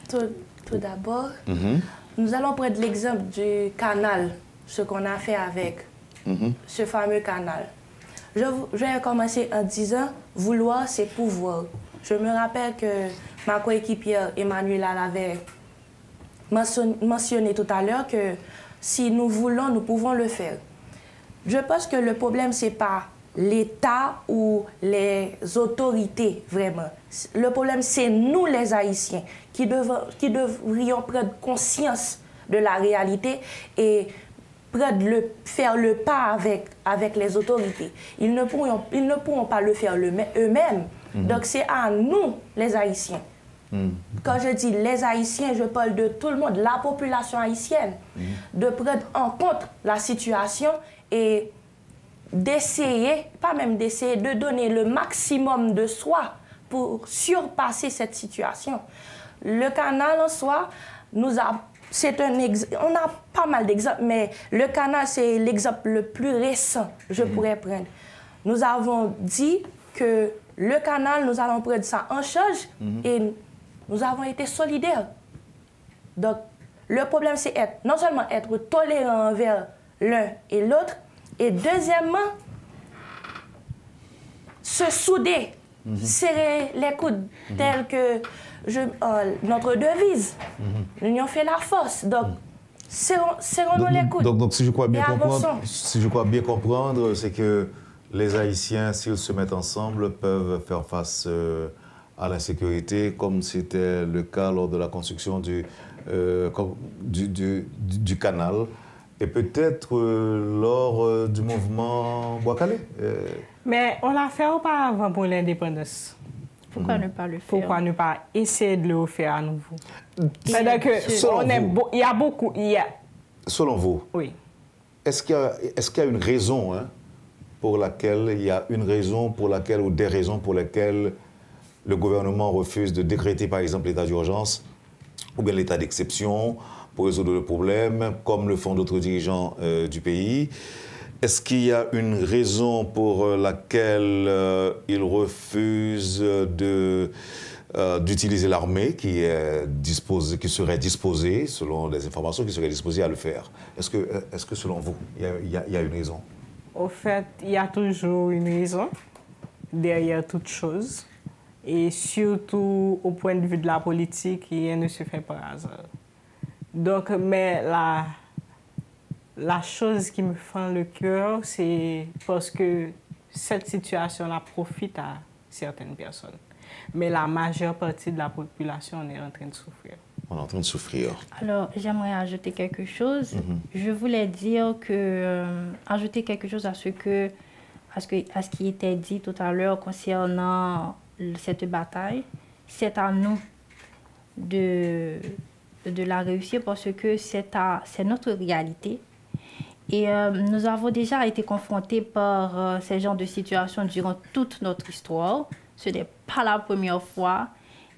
tout d'abord, nous allons prendre l'exemple du canal, ce qu'on a fait avec ce fameux canal. Je vais commencer en disant, vouloir, c'est pouvoir. Je me rappelle que ma coéquipière Emmanuela l'avait mentionné tout à l'heure que si nous voulons, nous pouvons le faire. Je pense que le problème, ce n'est pas l'État ou les autorités, vraiment. Le problème, c'est nous, les Haïtiens, qui devrions prendre conscience de la réalité et faire le pas avec les autorités. Ils ne pourront pas le faire eux-mêmes. Donc, c'est à nous, les Haïtiens. Quand je dis les Haïtiens, je parle de tout le monde, la population haïtienne, de prendre en compte la situation et d'essayer, pas même d'essayer, de donner le maximum de soi pour surpasser cette situation. Le canal en soi, on a pas mal d'exemples, mais le canal, c'est l'exemple le plus récent, je pourrais prendre. Nous avons dit que le canal, nous allons prendre ça en charge et nous avons été solidaires. Donc, le problème, c'est non seulement être tolérant envers l'un et l'autre, et deuxièmement, se souder, serrer les coudes, tel que notre devise. L'union fait la force. Donc, serrons-nous les coudes. Donc, si je crois bien comprendre, c'est que les Haïtiens, s'ils se mettent ensemble, peuvent faire face à l'insécurité, comme c'était le cas lors de la construction du canal. Et peut-être lors du mouvement Bois-Calais. Mais on l'a fait auparavant pour l'indépendance. Pourquoi ne pas le faire? Pourquoi ne pas essayer de le faire à nouveau? C'est-à-dire qu'il y a beaucoup... Selon vous, oui. Est-ce qu'il y a une raison pour laquelle, ou des raisons pour lesquelles le gouvernement refuse de décréter, par exemple, l'état d'urgence ou bien l'état d'exception pour résoudre le problème, comme le font d'autres dirigeants du pays? Est-ce qu'il y a une raison pour laquelle ils refusent d'utiliser l'armée qui serait disposée, selon les informations, qui serait disposée à le faire? Est-ce que selon vous, il y a une raison? Au fait, il y a toujours une raison derrière toute chose. Et surtout, au point de vue de la politique, rien ne se fait par hasard. Donc, mais la chose qui me fend le cœur, c'est parce que cette situation-là profite à certaines personnes. Mais la majeure partie de la population, on est en train de souffrir. On est en train de souffrir. Alors, j'aimerais ajouter quelque chose. Je voulais dire que, ajouter quelque chose à ce qui était dit tout à l'heure concernant cette bataille. C'est à nous de la réussir parce que c'est notre réalité. Et nous avons déjà été confrontés par ces genres de situations durant toute notre histoire. Ce n'est pas la première fois.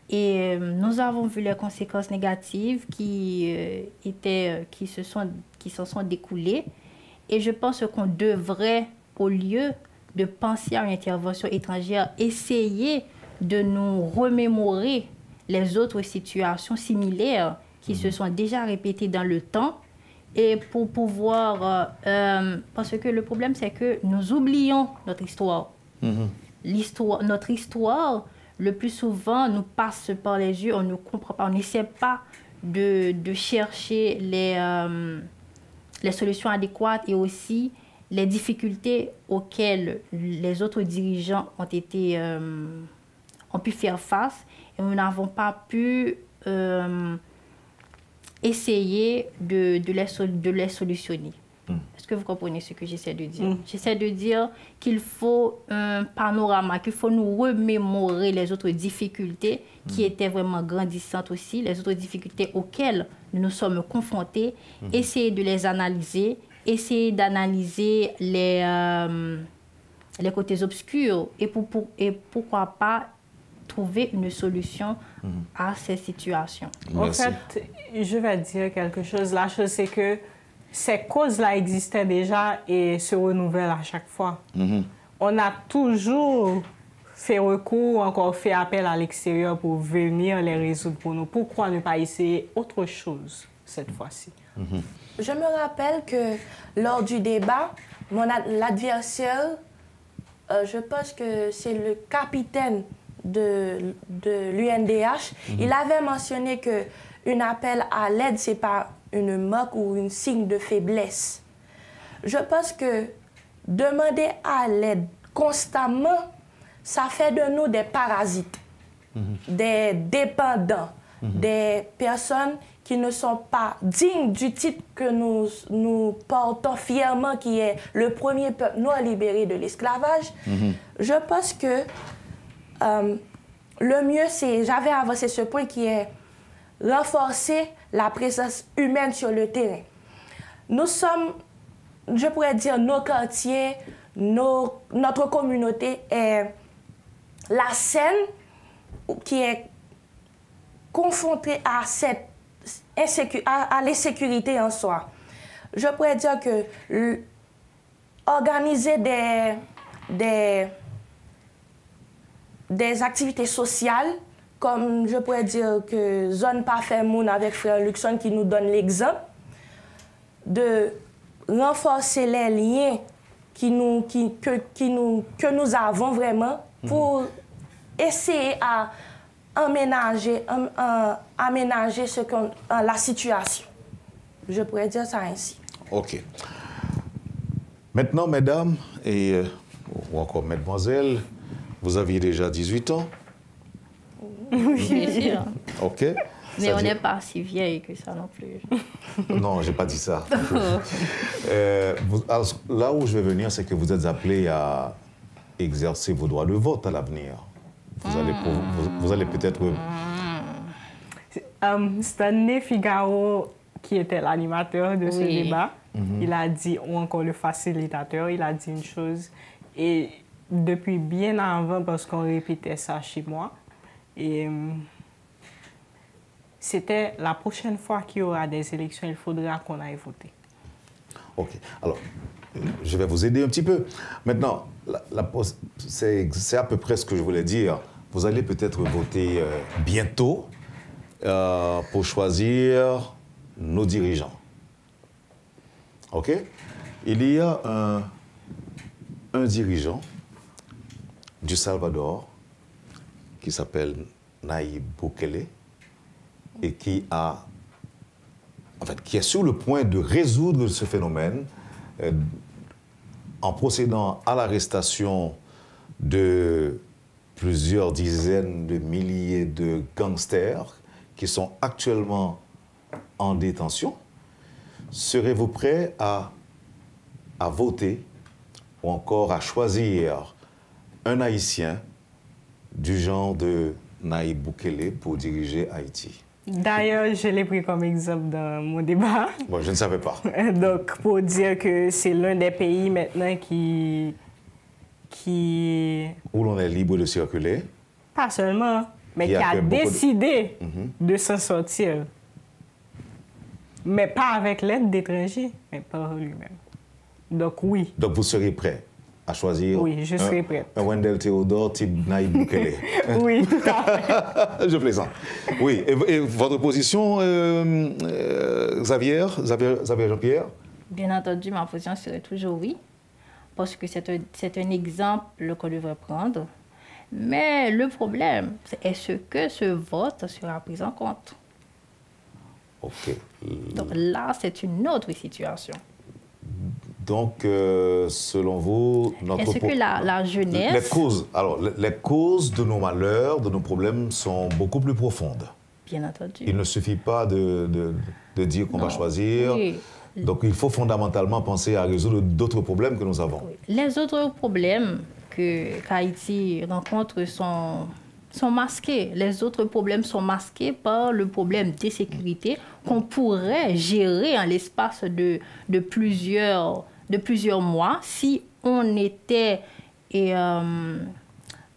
Et nous avons vu les conséquences négatives qui s'en sont découlées. Et je pense qu'on devrait, au lieu de penser à une intervention étrangère, essayer de nous remémorer les autres situations similaires qui se sont déjà répétées dans le temps. Et pour pouvoir... parce que le problème, c'est que nous oublions notre histoire. Notre histoire, le plus souvent, nous passe par les yeux, on ne comprend pas, on n'essaie pas de chercher les solutions adéquates et aussi les difficultés auxquelles les autres dirigeants ont pu faire face. et nous n'avons pas pu essayer de les solutionner. Est-ce que vous comprenez ce que j'essaie de dire? J'essaie de dire qu'il faut un panorama, qu'il faut nous remémorer les autres difficultés qui étaient vraiment grandissantes aussi, les autres difficultés auxquelles nous nous sommes confrontés, essayer de les analyser, essayer d'analyser les côtés obscurs et pourquoi pas trouver une solution à ces situations. Merci. En fait, je vais dire quelque chose. La chose, c'est que ces causes-là existaient déjà et se renouvellent à chaque fois. On a toujours fait recours, encore fait appel à l'extérieur pour venir les résoudre pour nous. Pourquoi ne pas essayer autre chose cette fois-ci? Je me rappelle que lors du débat, l'adversaire, je pense que c'est le capitaine de l'UNDH, il avait mentionné qu'un appel à l'aide, ce n'est pas une marque ou un signe de faiblesse. Je pense que demander à l'aide constamment, ça fait de nous des parasites, des dépendants, des personnes qui ne sont pas dignes du titre que nous portons fièrement, qui est le premier peuple noir libéré de l'esclavage. Je pense que le mieux, c'est, j'avais avancé ce point qui est renforcer la présence humaine sur le terrain. Nous sommes, je pourrais dire, nos quartiers, notre communauté est la scène qui est confrontée à cette à l'insécurité en soi. Je pourrais dire que organiser des activités sociales, comme je pourrais dire que Zone Parfait Moun avec Frère Luxon qui nous donne l'exemple, de renforcer les liens que nous avons vraiment pour essayer à aménager la situation. Je pourrais dire ça ainsi. OK. Maintenant, mesdames ou encore mesdemoiselles, vous aviez déjà 18 ans? Oui, bien sûr. OK. Mais on n'est pas si vieille que ça non plus. Non, je n'ai pas dit ça. Alors, là où je vais venir, c'est que vous êtes appelés à exercer vos droits de vote à l'avenir. Vous allez peut-être... Stanley Figaro, qui était l'animateur de ce débat, il a dit, ou encore le facilitateur, il a dit une chose. Et depuis bien avant, parce qu'on répétait ça chez moi, et c'était la prochaine fois qu'il y aura des élections, il faudra qu'on aille voter. OK. Alors, je vais vous aider un petit peu. Maintenant, c'est à peu près ce que je voulais dire. Vous allez peut-être voter bientôt pour choisir nos dirigeants. OK? Il y a un dirigeant du Salvador qui s'appelle Nayib Bukele et qui est sur le point de résoudre ce phénomène en procédant à l'arrestation de plusieurs dizaines de milliers de gangsters qui sont actuellement en détention. Serez-vous prêts à voter ou encore à choisir un Haïtien du genre de Nayib Bukele pour diriger Haïti? D'ailleurs, je l'ai pris comme exemple dans mon débat. Bon, je ne savais pas. Donc, pour dire que c'est l'un des pays maintenant qui... Où l'on est libre de circuler. Pas seulement, mais qui a décidé de s'en sortir. Mais pas avec l'aide d'étrangers, mais par lui-même. Donc, oui. Donc, vous serez prêt à choisir... Oui, je serai prête. Un Wendell Théodore type Nayib Bukele. Oui, tout à fait. Je plaisante. Oui, et votre position, Xavier Jean-Pierre? Bien entendu, ma position serait toujours oui, parce que c'est un exemple qu'on devrait prendre. Mais le problème, c'est est-ce que ce vote sera pris en compte? OK. Donc là, c'est une autre situation. Donc, selon vous, est-ce que la jeunesse... Les causes de nos malheurs, de nos problèmes sont beaucoup plus profondes. Bien entendu. Il ne suffit pas de dire qu'on va choisir. Oui. Donc, il faut fondamentalement penser à résoudre d'autres problèmes que nous avons. Oui. Les autres problèmes qu'Haïti rencontre sont masqués. Les autres problèmes sont masqués par le problème d'insécurité qu'on pourrait gérer en l'espace de plusieurs mois si on était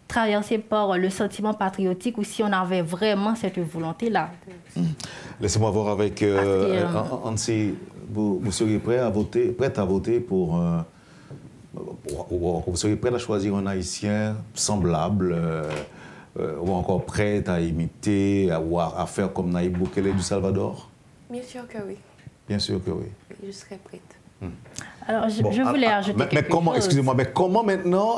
traversé par le sentiment patriotique ou si on avait vraiment cette volonté-là. Laissez-moi voir avec Ansi. Vous seriez prête à voter pour... vous seriez prête à choisir un Haïtien semblable ou encore prête à imiter ou à faire comme Nayib Bukele du Salvador? Bien sûr que oui. Bien sûr que oui. Je serais prête. Alors, je voulais ajouter quelque chose. Excusez-moi, mais comment maintenant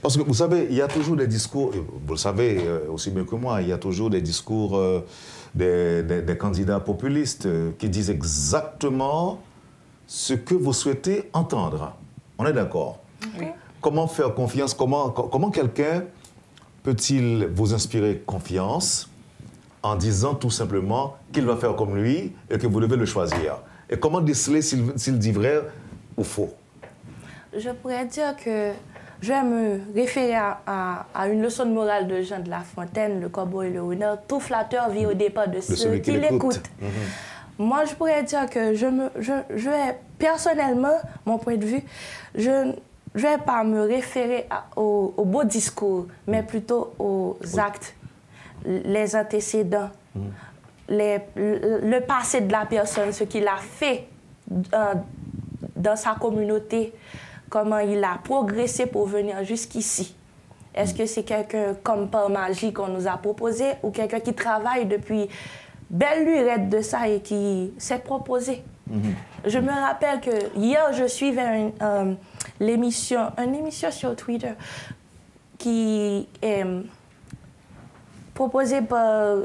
parce que vous savez, il y a toujours des discours, vous le savez aussi bien que moi, il y a toujours des discours des candidats populistes qui disent exactement ce que vous souhaitez entendre. On est d'accord? Oui. Comment faire confiance? Comment quelqu'un peut-il vous inspirer confiance en disant tout simplement qu'il va faire comme lui et que vous devez le choisir? Et comment déceler s'il dit vrai ou faux? Je pourrais dire que je vais me référer à une leçon de morale de Jean de La Fontaine, le corbeau et le renard. Tout flatteur vit au départ de ceux qui l'écoutent. Moi, je pourrais dire que je vais, personnellement, mon point de vue, je ne vais pas me référer aux beaux discours, mais plutôt aux actes, les antécédents, le passé de la personne, ce qu'il a fait dans sa communauté, comment il a progressé pour venir jusqu'ici. Est-ce que c'est quelqu'un comme par magie qu'on nous a proposé ou quelqu'un qui travaille depuis belle lurette de ça et qui s'est proposé? Je me rappelle que hier, je suivais une émission sur Twitter qui est proposée par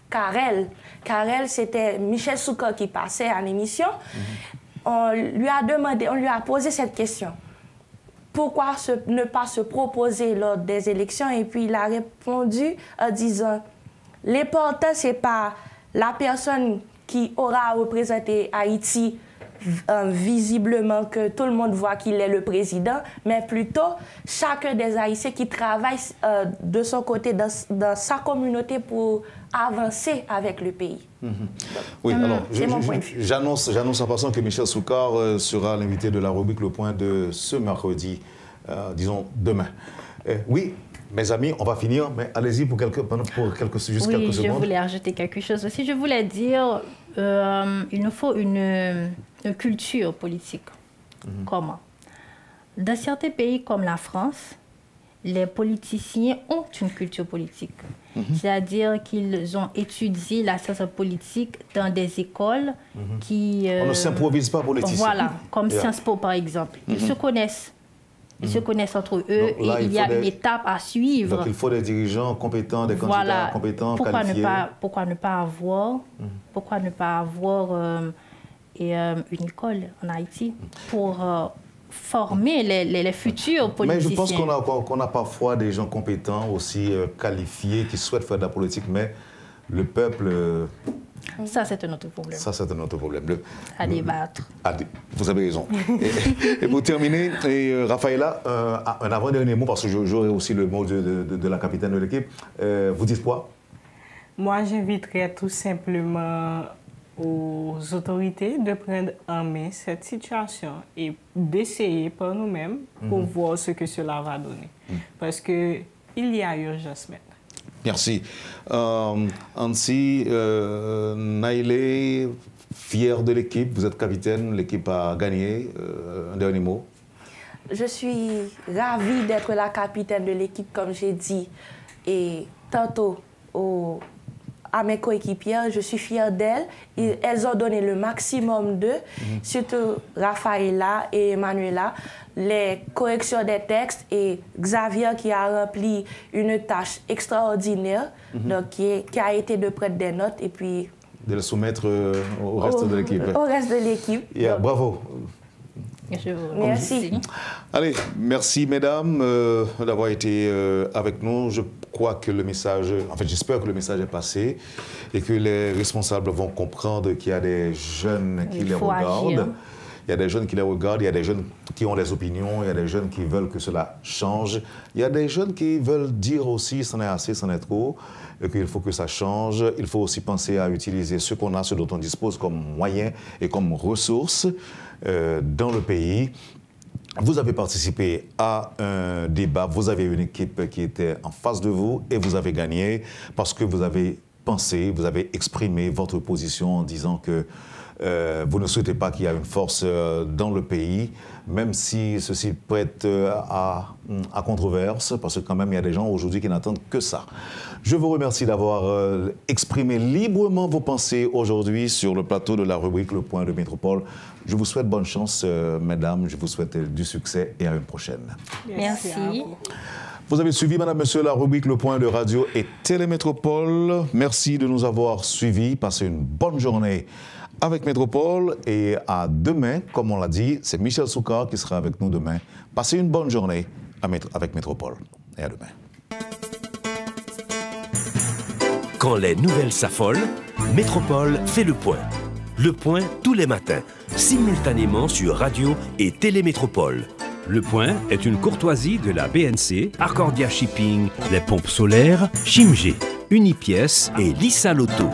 Karel. Karel, c'était Michel Souka qui passait à l'émission. On lui a posé cette question. Pourquoi ne pas se proposer lors des élections? Et puis il a répondu en disant, l'important, ce n'est pas la personne qui aura représenté Haïti visiblement, que tout le monde voit qu'il est le président, mais plutôt chacun des Haïtiens qui travaille de son côté dans sa communauté pour avancer avec le pays. Oui, alors, j'annonce en passant que Michel Soukar sera l'invité de la rubrique Le Point de ce mercredi, disons demain. Oui, mes amis, on va finir, mais allez-y pour quelques secondes. Je voulais ajouter quelque chose aussi. Je voulais dire, il nous faut une culture politique. Comment? Dans certains pays comme la France, les politiciens ont une culture politique. C'est-à-dire qu'ils ont étudié la science politique dans des écoles qui... On ne s'improvise pas politicien. Voilà, comme Sciences Po par exemple. Ils se connaissent. Ils se connaissent entre eux. Donc, là, et il y a une étape à suivre. Donc il faut des dirigeants compétents, des candidats compétents, qualifiés. Pourquoi ne pas avoir une école en Haïti pour former les futurs politiciens? Mais je pense qu'on a parfois des gens compétents, aussi qualifiés, qui souhaitent faire de la politique, mais le peuple... Ça, c'est un autre problème. Ça, c'est un autre problème. À débattre. Vous avez raison. Et pour terminer, Raphaëla, un avant-dernier mot, parce que j'aurai aussi le mot de la capitaine de l'équipe. Vous dites quoi? Moi, j'inviterais tout simplement aux autorités de prendre en main cette situation et d'essayer par nous-mêmes pour voir ce que cela va donner. Parce qu'il y a urgence maintenant. Merci. Ansi, Naïlé, fier de l'équipe, vous êtes capitaine, l'équipe a gagné. Un dernier mot? Je suis ravie d'être la capitaine de l'équipe, comme j'ai dit, et tantôt à mes coéquipières, je suis fière d'elles. Elles ont donné le maximum d'eux, surtout Raphaëla et Emmanuela, les corrections des textes et Xavier qui a rempli une tâche extraordinaire, donc qui a été de prendre des notes et puis... De le soumettre au reste de l'équipe. Au reste de l'équipe. Bravo. Je vous Merci. remercie. Allez, merci mesdames d'avoir été avec nous. Je crois que le message, en fait j'espère que le message est passé et que les responsables vont comprendre qu'il y a des jeunes qui les regardent. Agir. Il y a des jeunes qui les regardent, il y a des jeunes qui ont des opinions, il y a des jeunes qui veulent que cela change. Il y a des jeunes qui veulent dire aussi c'en est assez, c'en est trop, et qu'il faut que ça change. Il faut aussi penser à utiliser ce qu'on a, ce dont on dispose comme moyens et comme ressources dans le pays. Vous avez participé à un débat, vous avez une équipe qui était en face de vous et vous avez gagné parce que vous avez pensé, vous avez exprimé votre position en disant que vous ne souhaitez pas qu'il y ait une force dans le pays, même si ceci prête à controverse, parce que quand même il y a des gens aujourd'hui qui n'attendent que ça. Je vous remercie d'avoir exprimé librement vos pensées aujourd'hui sur le plateau de la rubrique Le Point de Métropole. Je vous souhaite bonne chance, mesdames, je vous souhaite du succès et à une prochaine. Merci. Vous avez suivi, madame, monsieur, la rubrique Le Point de Radio et Télémétropole. Merci de nous avoir suivis. Passez une bonne journée avec Métropole et à demain, comme on l'a dit, c'est Michel Soukar qui sera avec nous demain. Passez une bonne journée avec Métropole et à demain. Quand les nouvelles s'affolent, Métropole fait le point. Le point tous les matins, simultanément sur Radio et Télémétropole. Le Point est une courtoisie de la BNC, Arcordia Shipping, les pompes solaires, Chimgé, Unipièces et Lissa Loto.